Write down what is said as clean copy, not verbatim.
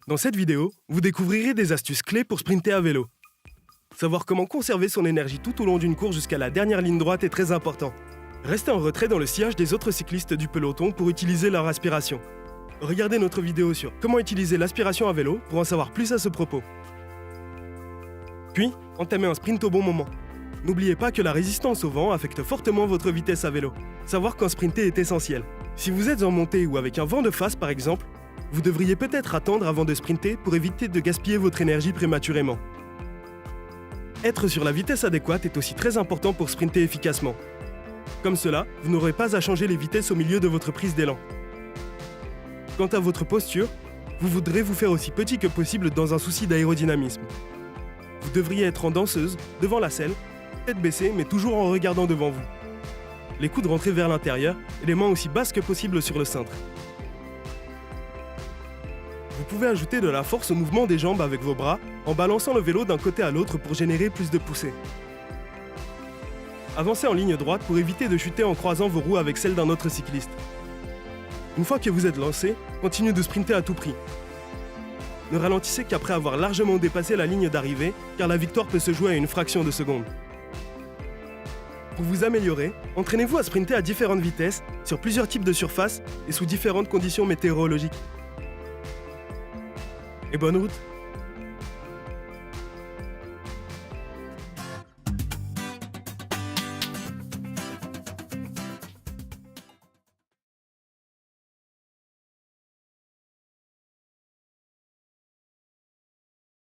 Dans cette vidéo, vous découvrirez des astuces clés pour sprinter à vélo. Savoir comment conserver son énergie tout au long d'une course jusqu'à la dernière ligne droite est très important. Restez en retrait dans le sillage des autres cyclistes du peloton pour utiliser leur aspiration. Regardez notre vidéo sur comment utiliser l'aspiration à vélo pour en savoir plus à ce propos. Puis, entamez un sprint au bon moment. N'oubliez pas que la résistance au vent affecte fortement votre vitesse à vélo. Savoir quand sprinter est essentiel. Si vous êtes en montée ou avec un vent de face par exemple, vous devriez peut-être attendre avant de sprinter pour éviter de gaspiller votre énergie prématurément. Être sur la vitesse adéquate est aussi très important pour sprinter efficacement. Comme cela, vous n'aurez pas à changer les vitesses au milieu de votre prise d'élan. Quant à votre posture, vous voudrez vous faire aussi petit que possible dans un souci d'aérodynamisme. Vous devriez être en danseuse, devant la selle, tête baissée mais toujours en regardant devant vous. Les coudes rentrés vers l'intérieur et les mains aussi basses que possible sur le cintre. Vous pouvez ajouter de la force au mouvement des jambes avec vos bras en balançant le vélo d'un côté à l'autre pour générer plus de poussée. Avancez en ligne droite pour éviter de chuter en croisant vos roues avec celles d'un autre cycliste. Une fois que vous êtes lancé, continuez de sprinter à tout prix. Ne ralentissez qu'après avoir largement dépassé la ligne d'arrivée, car la victoire peut se jouer à une fraction de seconde. Pour vous améliorer, entraînez-vous à sprinter à différentes vitesses, sur plusieurs types de surfaces et sous différentes conditions météorologiques. Et bonne route!